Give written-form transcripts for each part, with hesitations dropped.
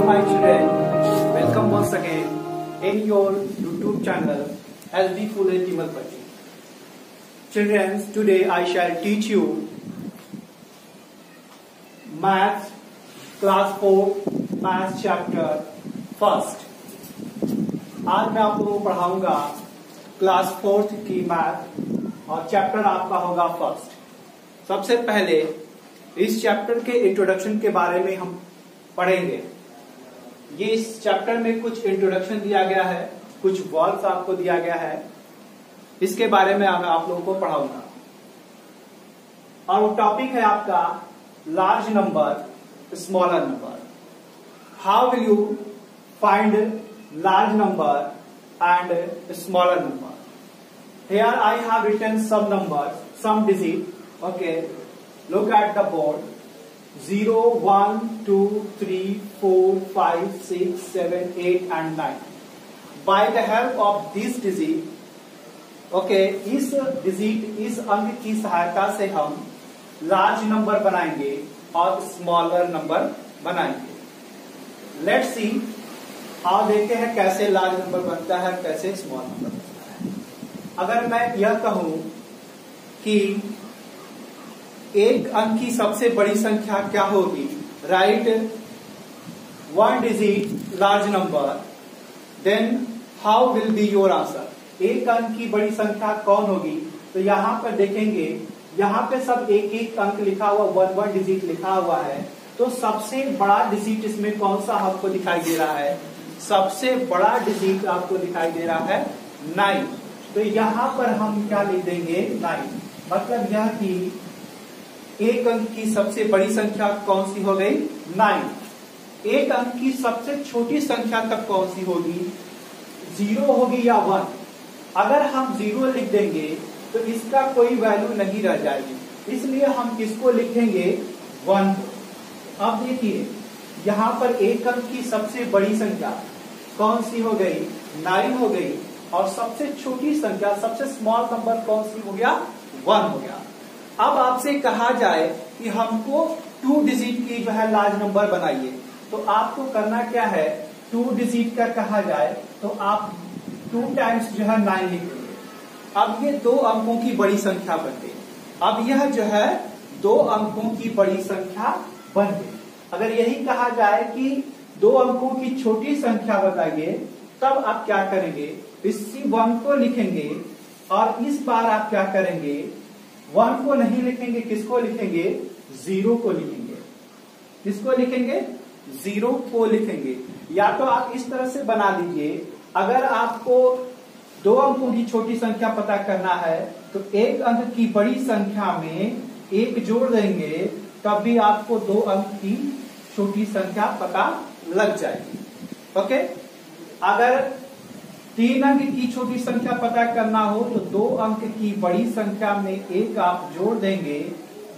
my children, welcome once again in your YouTube channel LD Phule Timalpati. Children, today I shall teach you Maths Class 4 Maths Chapter First. आज मैं आप लोगों को पढ़ाऊंगा class 4th की math और chapter आपका होगा फर्स्ट। सबसे पहले इस चैप्टर के इंट्रोडक्शन के बारे में हम पढ़ेंगे। ये इस चैप्टर में कुछ इंट्रोडक्शन दिया गया है, कुछ वर्ड्स आपको दिया गया है, इसके बारे में मैं आप लोगों को पढ़ाऊंगा। और वो टॉपिक है आपका large number smaller number. How will you find large number and smaller number? Here I have written some numbers, some digit. Okay, look at the board. 0, 1, 2, 3, 4, 5, 6, 7, 8 and 9. By the help of this digit, okay, इस digit, इस अंक की सहायता से हम large number बनाएंगे और smaller number बनाएंगे। Let's see. आओ देखते हैं कैसे लार्ज नंबर बनता है, कैसे स्मॉल नंबर बनता है। अगर मैं यह कहूं कि एक अंक की सबसे बड़ी संख्या क्या होगी, right one digit large number, then how will be your answer. एक अंक की बड़ी संख्या कौन होगी? तो यहाँ पर देखेंगे, यहाँ पे सब एक एक अंक लिखा हुआ, वन वन डिजिट लिखा हुआ है। तो सबसे बड़ा डिजिट इसमें कौन सा आपको दिखाई दे रहा है? सबसे बड़ा डिजिट आपको दिखाई दे रहा है 9। तो यहां पर हम क्या लिख देंगे? 9। मतलब यह कि एक अंक की सबसे बड़ी संख्या कौन सी हो गई? 9। एक अंक की सबसे छोटी संख्या तक कौन सी होगी? 0 होगी या 1? अगर हम 0 लिख देंगे तो इसका कोई वैल्यू नहीं रह जाएगी, इसलिए हम किसको लिखेंगे? 1। अब देखिए यहां पर एक अंक की सबसे बड़ी संख्या कौन सी हो गई? 9 हो गई। और सबसे छोटी संख्या, सबसे स्मॉल नंबर कौन सी हो गया? 1 हो गया। अब आपसे कहा जाए कि हमको 2 डिजिट की जो है लार्ज नंबर बनाइए, तो आपको करना क्या है? 2 डिजिट का कहा जाए तो आप 2 टाइम्स जो है 9 लिख देंगे। अब ये 2 अंकों की बड़ी संख्या बन गई। अब यह जो है 2 अंकों की बड़ी संख्या बन गई। अगर यही कहा जाए कि 2 अंकों की छोटी संख्या बताइए, तब आप क्या करेंगे? इसी 1 को लिखेंगे और इस बार आप क्या करेंगे? 1 को नहीं लिखेंगे, किसको लिखेंगे? 0 को लिखेंगे। किसको लिखेंगे? 0 को लिखेंगे। या तो आप इस तरह से बना लीजिए, अगर आपको 2 अंकों की छोटी संख्या पता करना है तो एक अंक की बड़ी संख्या में 1 जोड़ देंगे, तब भी आपको 2 अंक की छोटी संख्या पता लग जाएगी। ओके, अगर 3 अंक की छोटी संख्या पता करना हो तो 2 अंक की बड़ी संख्या में 1 आप जोड़ देंगे,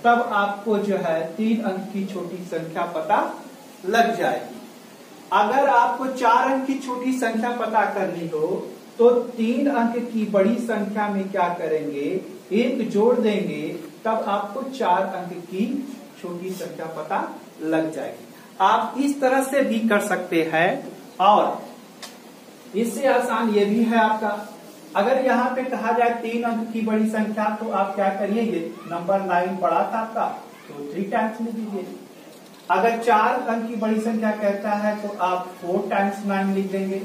तब आपको जो है 3 अंक की छोटी संख्या पता लग जाएगी। अगर आपको 4 अंक की छोटी संख्या पता करनी हो तो 3 अंक की बड़ी संख्या में क्या करेंगे? 1 जोड़ देंगे, तब आपको 4 अंक की छोटी संख्या पता लग जाएगी। आप इस तरह से भी कर सकते हैं और इससे आसान ये भी है आपका। अगर यहाँ पे कहा जाए 3 अंक की बड़ी संख्या, तो आप क्या करिए? नंबर 9 बड़ा था आपका, तो 3 टाइम्स लिख दीजिए। अगर 4 अंक की बड़ी संख्या कहता है तो आप 4 टाइम्स 9 लिख देंगे,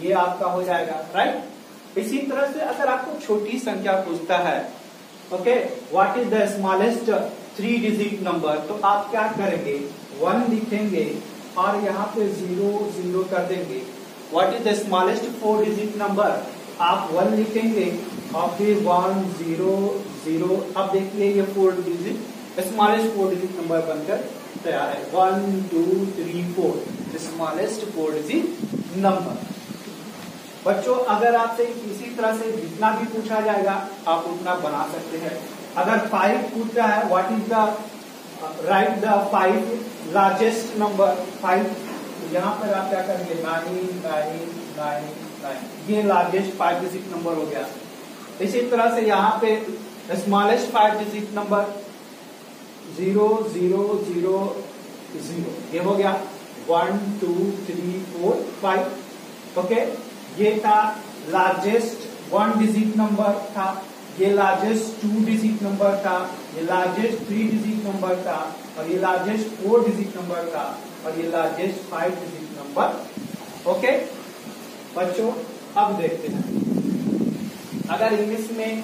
ये आपका हो जाएगा, राइट। इसी तरह से अगर आपको छोटी संख्या पूछता है, okay, what is the smallest 3 digit number, तो आप क्या करेंगे? 1 लिखेंगे और यहाँ पे 0 0 कर देंगे। What is the smallest 4 digit number, आप 1 लिखेंगे और फिर 1 0 0। अब देखिए ये 4 डिजिट स्मॉलेस्ट 4 डिजिट नंबर बनकर तैयार है। 1 2 3 4 स्मॉलेस्ट 4 डिजिट नंबर। बच्चों, अगर आपसे इसी तरह से जितना भी पूछा जाएगा आप उतना बना सकते हैं। अगर 5 पूछा है, what is the right the 5 largest number 5, तो यहाँ पर आप क्या करेंगे? 9 9 9 9, ये लार्जेस्ट 5 डिजिट नंबर हो गया। इसी तरह से यहाँ पे स्मॉलेस्ट 5 डिजिट नंबर 0 0 0 0, ये हो गया। 1 2 3 4 5। ओके, ये था लार्जेस्ट 1 डिजिट नंबर था, ये लार्जेस्ट 2 डिजिट नंबर था, ये लार्जेस्ट 3 डिजिट नंबर था, और ये लार्जेस्ट 4 डिजिट नंबर था, और ये लार्जेस्ट 5 डिजिट नंबर। ओके बच्चों, अब देखते हैं अगर इंग्लिश में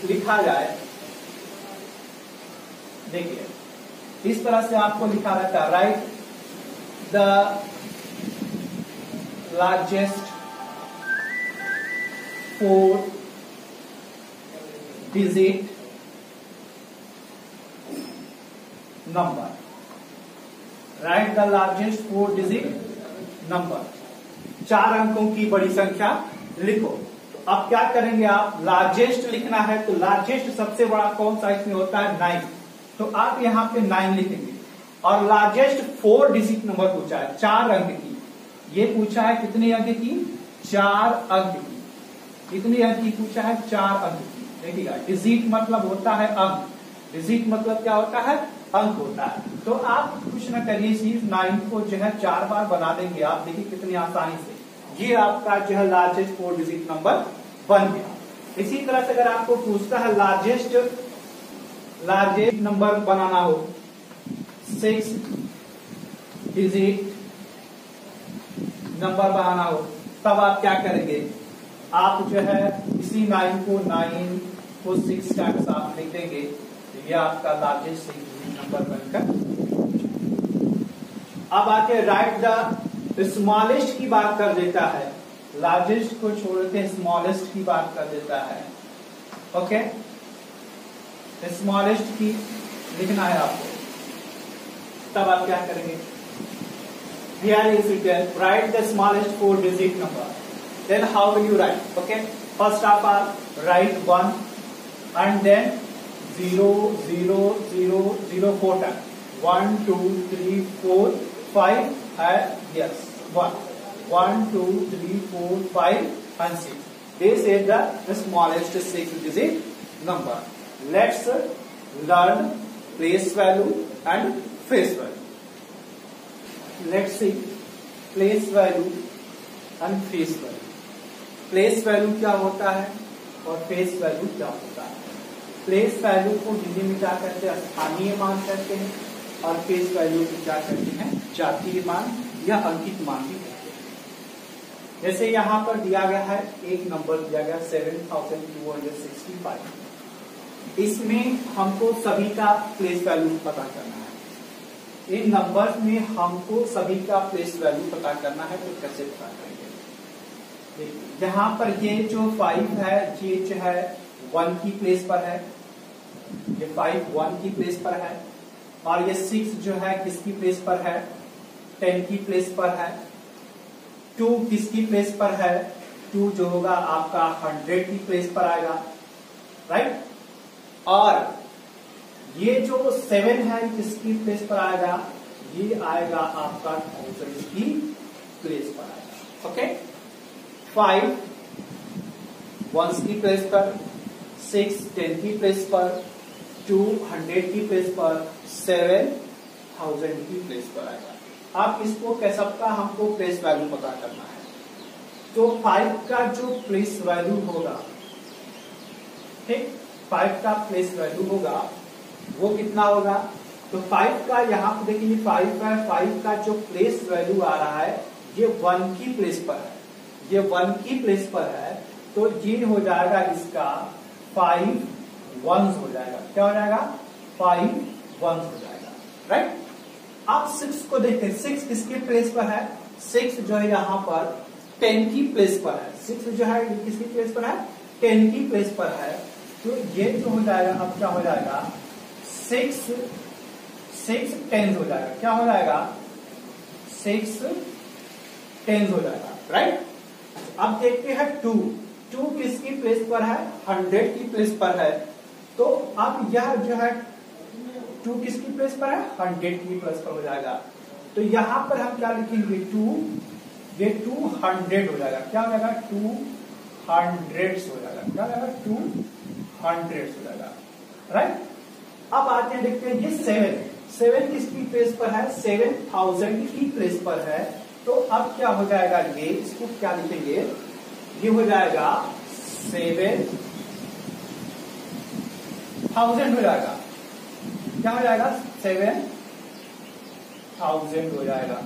लिखा जाए, देखिए इस तरह से आपको लिखा रहता है, right the largest 4 digit number, right the largest 4 digit number, 4 अंकों की बड़ी संख्या लिखो। तो अब क्या करेंगे आप, लार्जेस्ट लिखना है तो लार्जेस्ट सबसे बड़ा कौन सा इसमें होता है, 9, तो आप यहाँ पे 9 लिखेंगे। और लार्जेस्ट 4 डिजिट नंबर पूछा है, 4 अंक की, ये पूछा है कितने अंक की, 4 अंक की, कितने अंक की पूछा है, 4 अंक की। देखिएगा डिजिट मतलब होता है अंक, डिजिट मतलब क्या होता है, अंक होता है। तो आप कुछ ना करिए, इस 9 को जो है 4 बार बना देंगे आप, देखिए कितनी आसानी से ये आपका जो है लार्जेस्ट 4 डिजिट नंबर बन गया। इसी तरह से अगर आपको पूछता है लार्जेस्ट नंबर बनाना हो, 6 डिजिट नंबर बनाना हो, तब आप क्या करेंगे, आप जो है इसी 9 को 6 टाइम्स आप लिख देंगे, तो ये आपका लार्जेस्ट 6 डिजिट नंबर बनकर। अब आके राइट द स्मॉलेस्ट की बात कर देता है, लार्जेस्ट को छोड़ के स्मॉलेस्ट की बात कर देता है। ओके, स्मॉलेस्ट की लिखना है आपको, तब आप क्या करेंगे, here is written write the smallest 4 digit number, then how will you write. Okay, first of all write 1 and देन 0 0 0 0 4 time, 1 2 3 4 5 and yes 1 1 2 3 4 5 and 6. This is the smallest 6 digit number. Let's learn place value and face value. Let's see place value and face value. Place value क्या होता है और face value क्या होता है। place value को हिंदी में क्या कहते हैं, स्थानीय मान कहते हैं, और फेस वैल्यू को क्या कहते हैं, जातीय मान या अंकित मान भी कहते हैं। जैसे यहाँ पर दिया गया है, एक नंबर दिया गया 7265, इसमें हमको सभी का प्लेस वैल्यू पता करना है। इन नंबर्स में हमको सभी का प्लेस वैल्यू पता करना है, तो कैसे पता करेंगे। यहाँ पर ये जो 5 है, ये जो है 1 की प्लेस पर है, ये 5 1 की प्लेस पर है, और ये 6 जो है किसकी प्लेस पर है, 10 की प्लेस पर है। 2 किसकी प्लेस पर है, 2 जो होगा आपका 100 की प्लेस पर आएगा, राइट। और ये जो 7 है किसकी प्लेस पर आएगा, ये आएगा आपका 1000 की प्लेस पर आएगा। ओके, 5 1 की प्लेस पर, 6 10 की प्लेस पर, 2 100 की प्लेस पर, 7 1000 की प्लेस पर आएगा। आप इसको कह सबका हमको प्लेस वैल्यू पता करना है, तो 5 का जो प्लेस वैल्यू होगा, ठीक, 5 का प्लेस वैल्यू होगा वो कितना होगा, तो 5 का यहाँ पे देखिए 5 है, 5 का जो प्लेस वैल्यू आ रहा है ये 1 की प्लेस पर है, ये 1 की प्लेस पर है, तो ये हो जाएगा इसका 5 1s हो जाएगा। क्या हो जाएगा, 5 1s हो जाएगा, राइट। आप 6 को देखते हैं, 6 किसके प्लेस पर है, 6 जो है यहाँ पर 10 की प्लेस पर है, 6 जो है किसकी प्लेस पर है, 10 की प्लेस पर है, तो ये जो हो जाएगा, अब क्या हो जाएगा, 6 10 हो जाएगा। क्या हो जाएगा, 6 10 हो जाएगा, राइट। अब देखते हैं 2 किसकी प्लेस पर है, 100 की प्लेस पर है, तो अब यह जो है 2 किसकी प्लेस पर है, 100 की प्लेस पर हो जाएगा। तो यहां पर हम क्या लिखेंगे, 2 ये 200 हो जाएगा। क्या हो जाएगा, 200 हो जाएगा। क्या हो जाएगा, 200 हो जाएगा, राइट। अब आते हैं देखते हैं ये 7 है, 7 किसकी प्लेस पर है, 7000 की प्लेस पर है। तो अब क्या हो जाएगा, ये इसको क्या लिखेंगे, ये हो जाएगा 7000 हो जाएगा, क्या हो जाएगा 7000 हो जाएगा।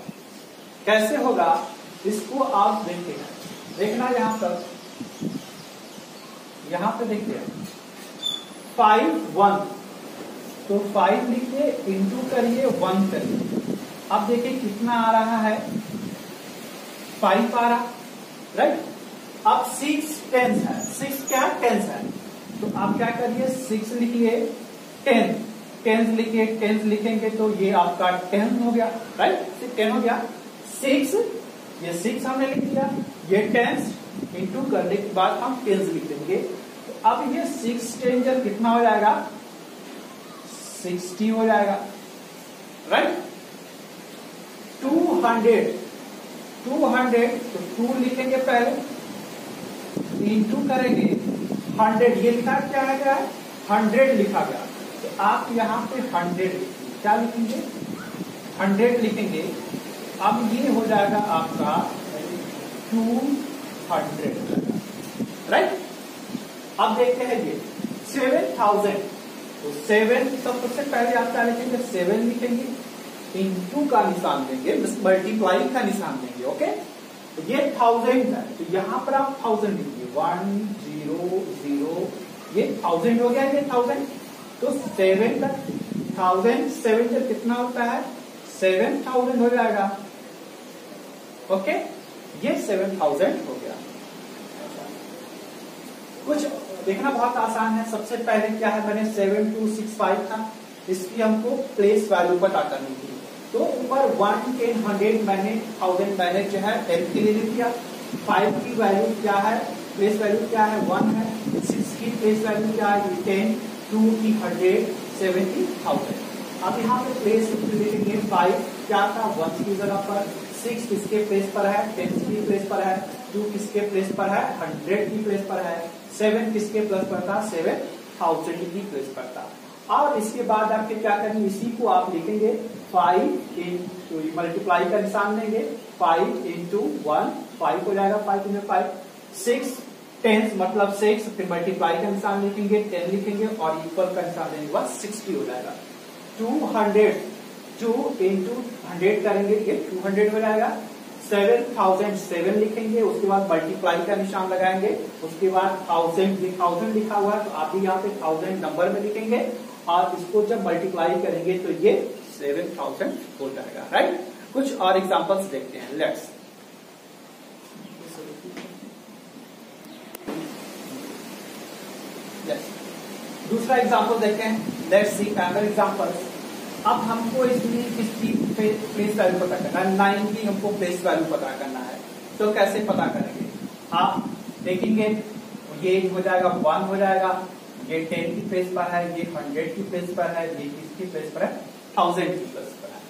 कैसे होगा इसको आप देखना यहां पर, यहां पे देखिए 5 1, तो 5 लिखिए, इंटू करिए, 1 करिए। अब देखिए कितना आ रहा है, 5 आ रहा, राइट। अब 6 टेंस है, 6 क्या टेंस है, तो आप क्या करिए 6 लिखिए, 10 लिखिए, 10 लिखेंगे तो ये आपका 10 हो गया, राइट, 10 हो गया। 6 ये 6 हमने लिख दिया, ये 10 इंटू करने के बाद हम 10 लिख देंगे। तो अब ये 6 10 कितना हो जाएगा, 60 हो जाएगा, राइट। 200 तो 2 लिखेंगे पहले, इंटू करेंगे 100, ये लिखा क्या है, 100 लिखा गया। तो आप यहाँ पे 100 क्या लिखेंगे, 100 लिखेंगे। अब ये हो जाएगा आपका 200, राइट। अब देखते हैं ये 7000, तो 7 सबसे पहले आप क्या लिखेंगे, 7 लिखेंगे, इंटू का निशान देंगे, मल्टीप्लाई का निशान देंगे, ओके। तो ये 1000 है, तो यहां पर आप 1000 लिखिए, 1 0 0, ये 1000 हो गया, ये 1000। तो 7 तक 1000 7 तक कितना होता है, 7000 हो जाएगा, ओके। ये 7000 हो गया। कुछ देखना बहुत आसान है। सबसे पहले क्या है, मैंने 7265 था, इसकी हमको प्लेस वैल्यू पता करनी थी। तो ऊपर 1 10 100 मैंने 1000 मैंने जो है 10 के लिए लिख दिया। 5 की वैल्यू क्या है, प्लेस वैल्यू क्या है, 1 है। 6 की प्लेस वैल्यू क्या है, 10। 2 की 100, 70,000। अब यहाँ पे प्लेस लिखेंगे, 5 क्या था, 1 की जगह पर, 6 किसके प्लेस पर है, 10 की प्लेस पर है, 2 किसके प्लेस पर है, 100 की प्लेस पर है, 7 किसके प्लेस पर था, 7000 की प्लेस पर था। और इसके बाद आपके क्या करेंगे, इसी को आप लिखेंगे 5 इंटू, मल्टीप्लाई का निशान देंगे, 5 इंटू 1, 5 हो जाएगा, 5 इंटू 5, 6 10 मतलब 6, फिर मल्टीप्लाई का निशान लिखेंगे, 10 लिखेंगे और इक्वल का निशान देंगे, बस 60 हो जाएगा। 200 2 इंटू 100 करेंगे, ये 200 हो जाएगा। 7000 7 लिखेंगे, उसके बाद मल्टीप्लाई का निशान लगाएंगे, उसके बाद 1000 लिखा हुआ है, तो आप भी यहाँ पे 1000 नंबर में लिखेंगे और इसको जब मल्टीप्लाई करेंगे तो ये 7000 हो जाएगा, राइट। कुछ और एग्जांपल्स देखते हैं, लेट्स। दूसरा एग्जांपल देखते हैं, लेट्स सी अनदर एग्जांपल। अब हमको इसमें किसकी प्लेस वैल्यू पता करना है, 9 की हमको प्लेस वैल्यू पता करना है। तो कैसे पता करेंगे, आप देखेंगे ये हो जाएगा 1 हो जाएगा, ये 10 की प्लेस पर है, ये 100 की प्लेस पर है, ये किसकी प्लेस पर है, 1000 की प्लेस पर है।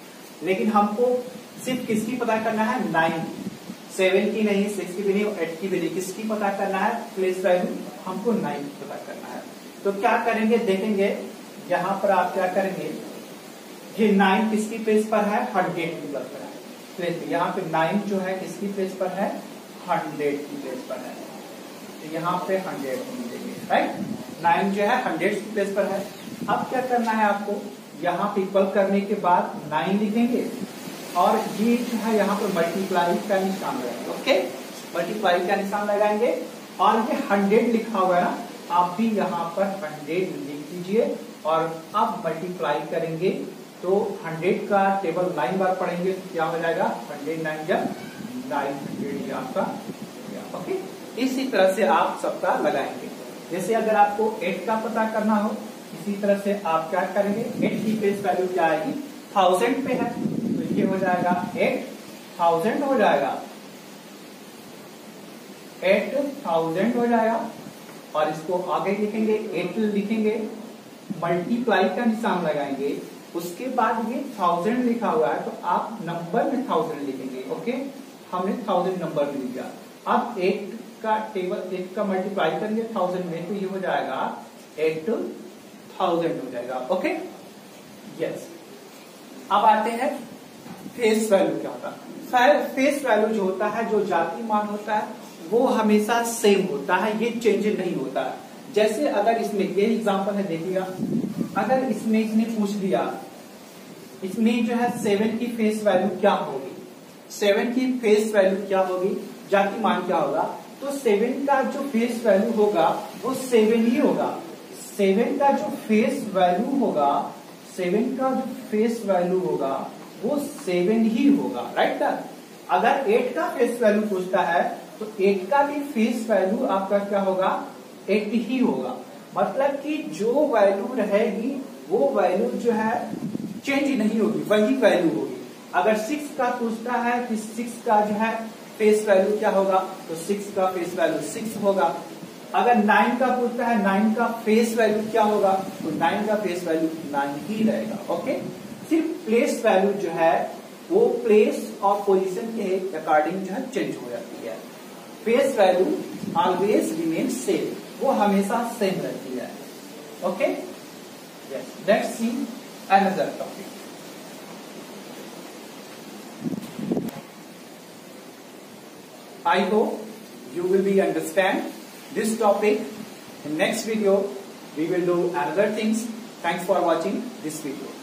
लेकिन हमको सिर्फ किसकी पता करना है, 9, 7 की नहीं, 6 की भी नहीं, 8 की भी नहीं, किसकी पता करना है, प्लेस वैल्यू हमको 9 की पता करना है। तो क्या करेंगे, देखेंगे यहां पर आप क्या करेंगे, ये 9 किसकी प्लेस पर है, 100 की प्लेस पर है, प्लेस यहाँ पे 9 जो है किसकी प्लेस पर है, 100 की प्लेस पर है, तो यहाँ पे 100 देंगे, राइट। 9 जो है 100 की प्लेस पर है। अब क्या करना है आपको, यहाँ पे इक्वल करने के बाद 9 लिखेंगे और ये जो है यहाँ पर मल्टीप्लाई का निशान लगाएंगे, ओके, मल्टीप्लाई का निशान लगाएंगे। और ये 100 लिखा हुआ है ना, आप भी यहाँ पर 100 लिख दीजिए और अब मल्टीप्लाई करेंगे तो 100 का टेबल 9 बार पढ़ेंगे, क्या हो जाएगा, 100 9 जब 900 आपका, ओके। इसी तरह से आप सबका लगाएंगे। जैसे अगर आपको 8 का पता करना हो, इसी तरह से आप क्या करेंगे, 8 की प्लेस वैल्यू क्या आएगी, 1000 पे है, तो ये हो जाएगा 8000 हो जाएगा, 8000 हो जाएगा। और इसको आगे लिखेंगे, 8 लिखेंगे, मल्टीप्लाई का निशान लगाएंगे, उसके बाद ये 1000 लिखा हुआ है तो आप नंबर में 1000 लिखेंगे, ओके। हमने 1000 नंबर में लिखा। अब 8 का टेबल, 8 का मल्टीप्लाई करेंगे 1000 में, तो ये हो जाएगा 8000 हो जाएगा, ओके, यस। अब आते हैं फेस वैल्यू क्या होता है। फेस वैल्यू जो होता है, जो जाति मान होता है, वो हमेशा सेम होता है, ये चेंज नहीं होता है। जैसे अगर इसमें ये एग्जांपल है, देखिएगा, अगर इसमें इसने पूछ दिया, इसमें जो है 7 की फेस वैल्यू क्या होगी, 7 की फेस वैल्यू क्या होगी, जाति मान क्या होगा, तो 7 का जो फेस वैल्यू होगा वो 7 ही होगा। 7 का जो फेस वैल्यू होगा, 7 का जो फेस वैल्यू होगा वो 7 ही होगा, राइट। अगर 8 का फेस वैल्यू पूछता है तो 8 का भी फेस वैल्यू आपका क्या होगा, 8 ही होगा। मतलब कि जो वैल्यू रहेगी वो वैल्यू जो है चेंज नहीं होगी, वही वैल्यू होगी। अगर 6 का पूछता है कि 6 का जो है फेस वैल्यू क्या होगा, तो 6 का फेस वैल्यू 6 होगा। अगर 9 का पूछता है 9 का फेस वैल्यू क्या होगा, तो 9 का फेस वैल्यू 9 ही रहेगा। ओके, सिर्फ प्लेस वैल्यू जो है वो प्लेस और पोजीशन के अकॉर्डिंग जो है चेंज हो जाती है। Face value always remain same, वो हमेशा सेम रहती है। Okay, yes, let's see another topic. I hope you will be understand this topic. In next video, we will do another things. Thanks for watching this video.